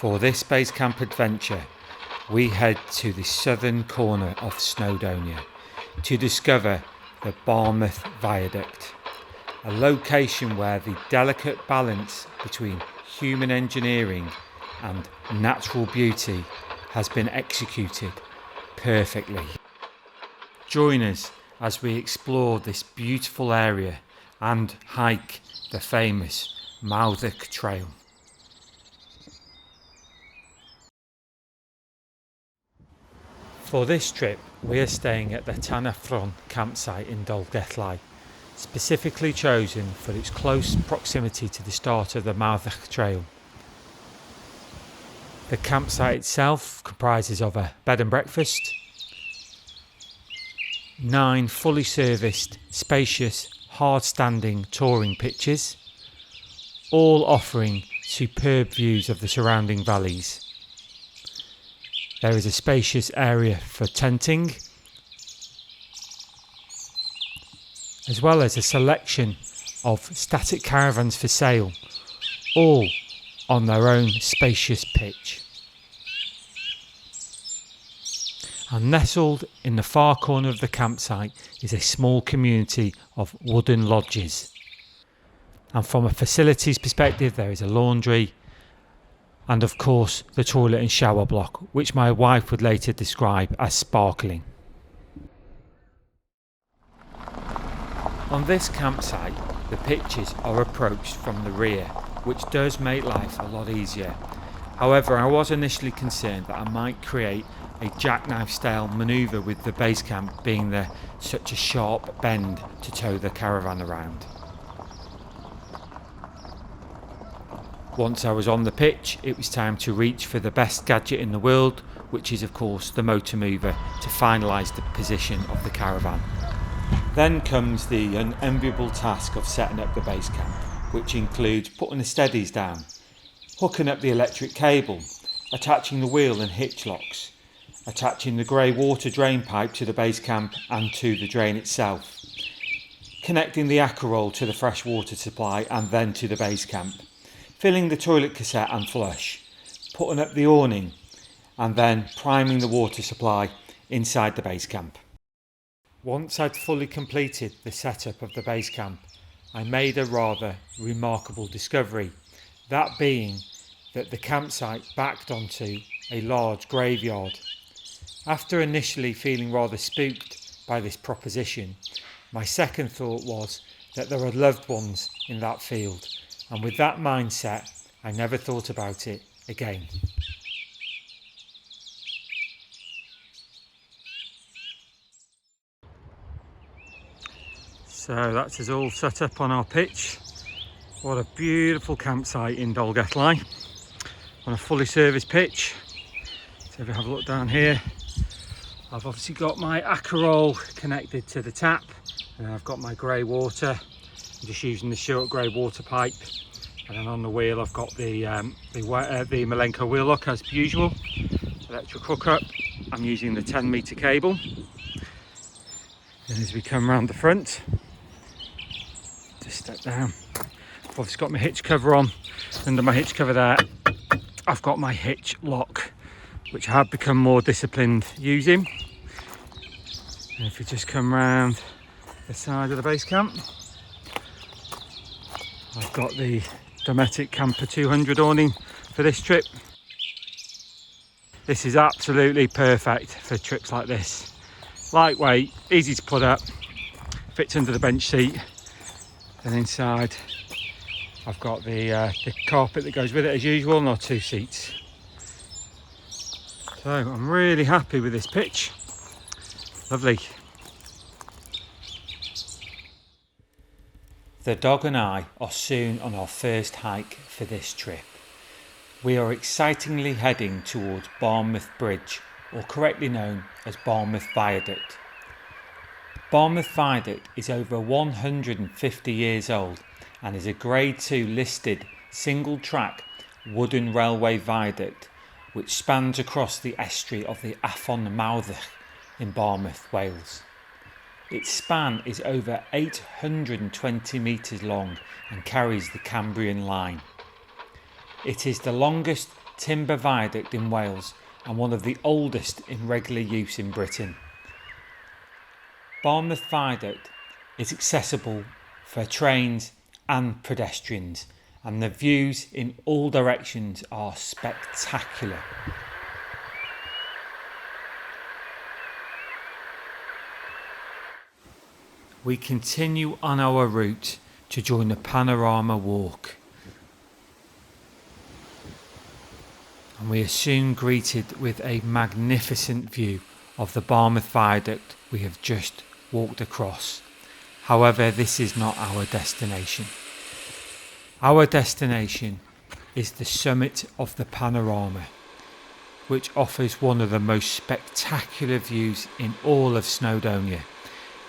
For this base camp adventure, we head to the southern corner of Snowdonia to discover the Barmouth Viaduct, a location where the delicate balance between human engineering and natural beauty has been executed perfectly. Join us as we explore this beautiful area and hike the famous Mawddach trail. For this trip, we are staying at the Tan Y Fron campsite in Dolegllau, specifically chosen for its close proximity to the start of the Mawddach trail. The campsite itself comprises of a bed and breakfast, 9 fully serviced, spacious, hard-standing touring pitches, all offering superb views of the surrounding valleys. There is a spacious area for tenting, as well as a selection of static caravans for sale, all on their own spacious pitch. And nestled in the far corner of the campsite is a small community of wooden lodges. And from a facilities perspective, there is a laundry and of course the toilet and shower block, which my wife would later describe as sparkling. On this campsite, the pitches are approached from the rear, which does make life a lot easier. However, I was initially concerned that I might create a jackknife style manoeuvre with the base camp being there such a sharp bend to tow the caravan around. Once I was on the pitch, it was time to reach for the best gadget in the world, which is of course the motor mover, to finalise the position of the caravan. Then comes the unenviable task of setting up the base camp, which includes putting the steadies down, hooking up the electric cable, attaching the wheel and hitch locks, attaching the grey water drain pipe to the base camp and to the drain itself, connecting the aquaroll to the fresh water supply and then to the base camp, filling the toilet cassette and flush, putting up the awning and then priming the water supply inside the base camp. Once I'd fully completed the setup of the base camp, I made a rather remarkable discovery, that being that the campsite backed onto a large graveyard. After initially feeling rather spooked by this proposition, my second thought was that there are loved ones in that field, and with that mindset, I never thought about it again. So that's us all set up on our pitch. What a beautiful campsite in Dolegllau on a fully serviced pitch. So if we have a look down here, I've obviously got my aquaroll connected to the tap, and I've got my grey water. I'm just using the short grey water pipe, and then on the wheel I've got the Malenko wheel lock as usual. Electric hookup. I'm using the 10-metre cable. And as we come round the front, just step down. I've obviously got my hitch cover on. Under my hitch cover there, I've got my hitch lock, which I have become more disciplined using. And if we just come round the side of the base camp, I've got the Dometic Camper 200 awning for this trip. This is absolutely perfect for trips like this. Lightweight, easy to put up, fits under the bench seat, and inside I've got the carpet that goes with it as usual, and our 2 seats. So I'm really happy with this pitch. Lovely. The dog and I are soon on our first hike for this trip. We are excitingly heading towards Barmouth Bridge, or correctly known as Barmouth Viaduct. Barmouth Viaduct is over 150 years old and is a Grade 2 listed single track wooden railway viaduct which spans across the estuary of the Afon Mawddach in Barmouth, Wales. Its span is over 820 metres long and carries the Cambrian line. It is the longest timber viaduct in Wales and one of the oldest in regular use in Britain. Barmouth Viaduct is accessible for trains and pedestrians, and the views in all directions are spectacular. We continue on our route to join the Panorama walk, and we are soon greeted with a magnificent view of the Barmouth Viaduct we have just walked across. However, this is not our destination. Our destination is the summit of the Panorama, which offers one of the most spectacular views in all of Snowdonia,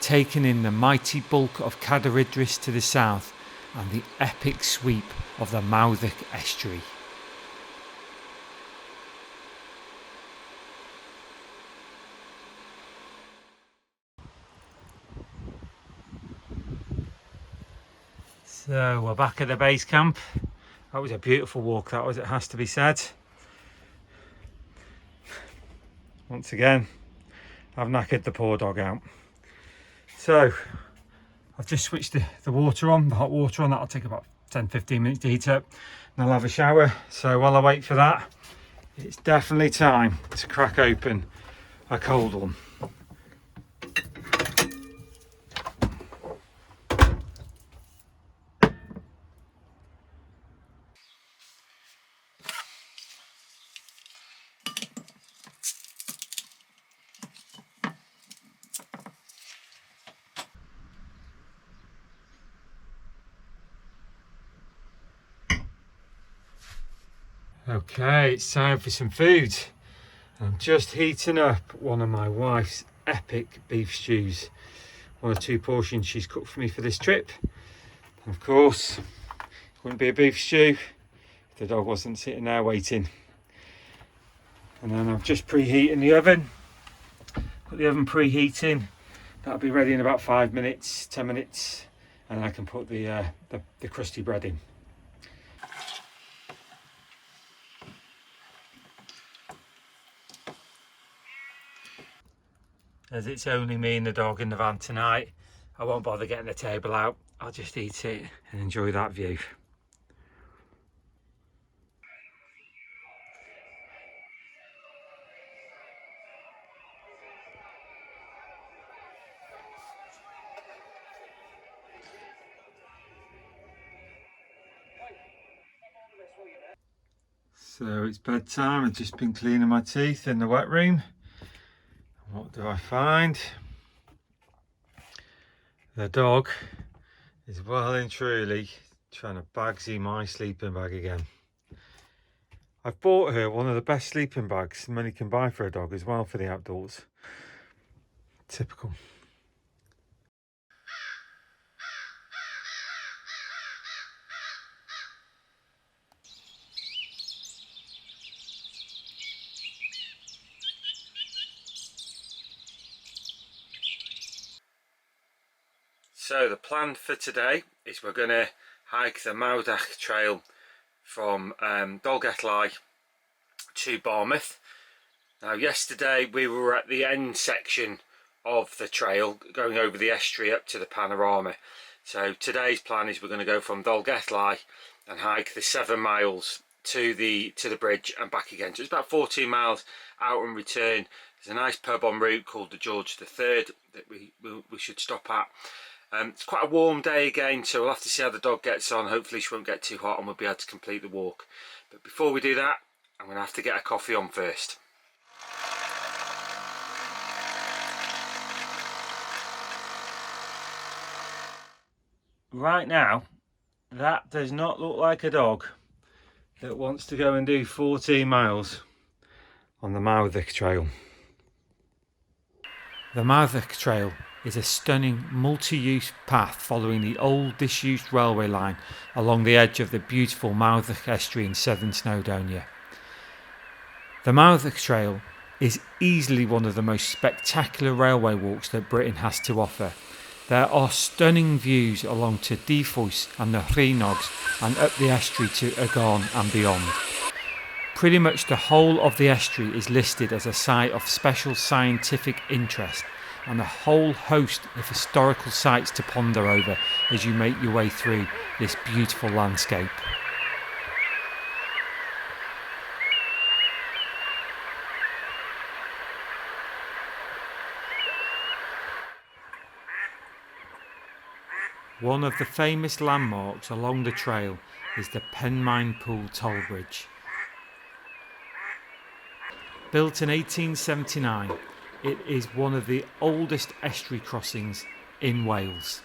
taking in the mighty bulk of Cadair Idris to the south and the epic sweep of the Mawddach estuary. So we're back at the base camp. That was a beautiful walk, that was, it has to be said. Once again, I've knackered the poor dog out. So I've just switched the water on, the hot water on. That'll take about 10-15 minutes to heat up, and I'll have a shower. So while I wait for that, it's definitely time to crack open a cold one. Okay, it's time for some food. I'm just heating up one of my wife's epic beef stews. 1 or 2 portions she's cooked for me for this trip. And of course, it wouldn't be a beef stew if the dog wasn't sitting there waiting. And then I'm just preheating the oven. Put the oven preheating. That'll be ready in about 5 minutes, 10 minutes, and I can put the crusty bread in. As it's only me and the dog in the van tonight, I won't bother getting the table out. I'll just eat it and enjoy that view. So it's bedtime. I've just been cleaning my teeth in the wet room. What do I find? The dog is well and truly trying to bagsy my sleeping bag again. I've bought her one of the best sleeping bags money can buy for a dog as well for the outdoors. Typical. So the plan for today is we're going to hike the Mawddach trail from Dolegllau to Barmouth. Now yesterday we were at the end section of the trail going over the estuary up to the Panorama. So today's plan is we're going to go from Dolegllau and hike the 7 miles to the bridge and back again. So it's about 14 miles out and return. There's a nice pub en route called the George III that we should stop at. It's quite a warm day again, so we'll have to see how the dog gets on. Hopefully she won't get too hot and we'll be able to complete the walk. But before we do that, I'm going to have to get a coffee on first. Right now, that does not look like a dog that wants to go and do 14 miles on the Mawddach trail. The Mawddach trail is a stunning multi-use path following the old disused railway line along the edge of the beautiful Mawddach estuary in southern Snowdonia. The Mawddach trail is easily one of the most spectacular railway walks that Britain has to offer. There are stunning views along to Defoes and the Rhinogs and up the estuary to Agon and beyond. Pretty much the whole of the estuary is listed as a site of special scientific interest, and a whole host of historical sites to ponder over as you make your way through this beautiful landscape. One of the famous landmarks along the trail is the Penmine Pool Toll Bridge. Built in 1879, it is one of the oldest estuary crossings in Wales.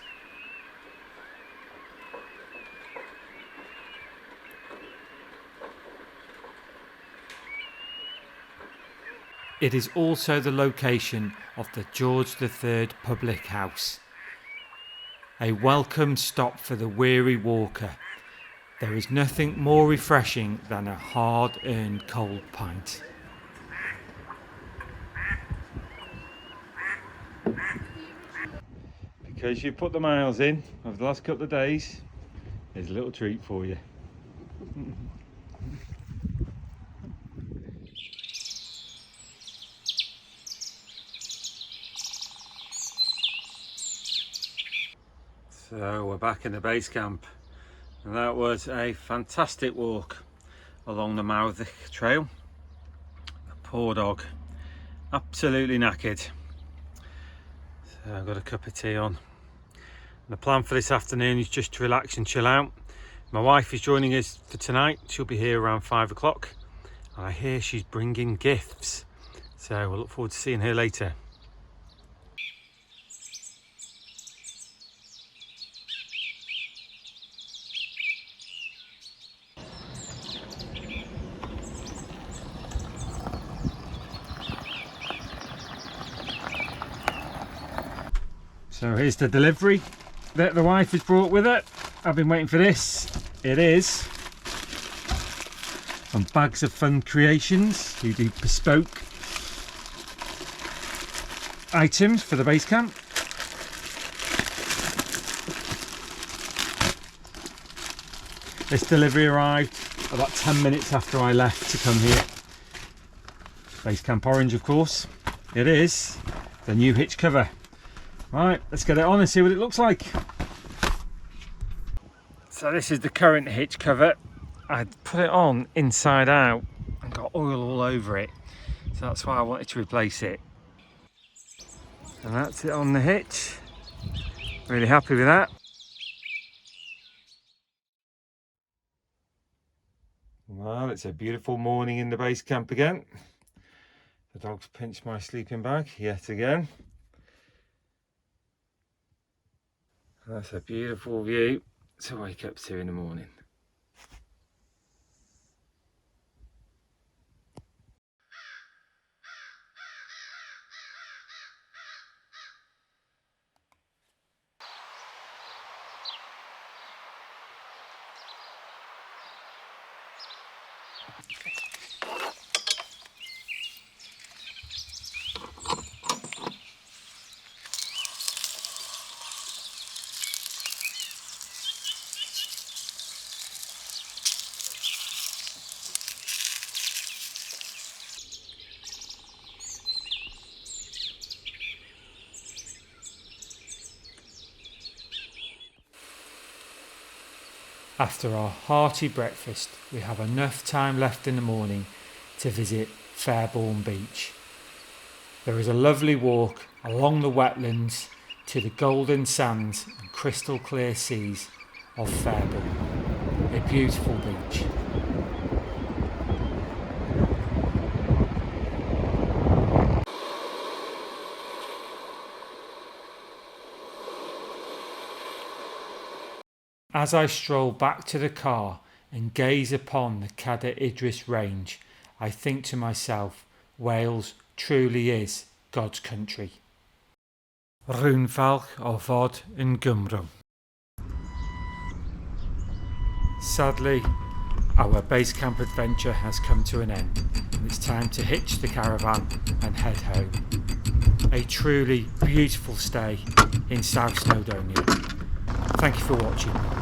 It is also the location of the George III Public House. A welcome stop for the weary walker. There is nothing more refreshing than a hard-earned cold pint. Because you put the miles in over the last couple of days, there's a little treat for you. So we're back in the base camp, and that was a fantastic walk along the Mawddach trail. The poor dog, absolutely knackered. So I've got a cup of tea on. And the plan for this afternoon is just to relax and chill out. My wife is joining us for tonight. She'll be here around 5 o'clock. And I hear she's bringing gifts. So we'll look forward to seeing her later. So here's the delivery that the wife has brought with it. I've been waiting for this. It is from Bags of Fun Creations, who do bespoke items for the base camp. This delivery arrived about 10 minutes after I left to come here. Base camp orange, of course. It is the new hitch cover. Right, let's get it on and see what it looks like. So this is the current hitch cover. I put it on inside out and got oil all over it. So that's why I wanted to replace it. And that's it on the hitch. Really happy with that. Well, it's a beautiful morning in the base camp again. The dog's pinched my sleeping bag yet again. That's a beautiful view to wake up to in the morning. After our hearty breakfast, we have enough time left in the morning to visit Fairborn Beach. There is a lovely walk along the wetlands to the golden sands and crystal clear seas of Fairborn. A beautiful beach. As I stroll back to the car and gaze upon the Cadair Idris range, I think to myself, Wales truly is God's country. Rhywnfalch o fod yn Gymru. Sadly, our base camp adventure has come to an end, and it's time to hitch the caravan and head home. A truly beautiful stay in South Snowdonia. Thank you for watching.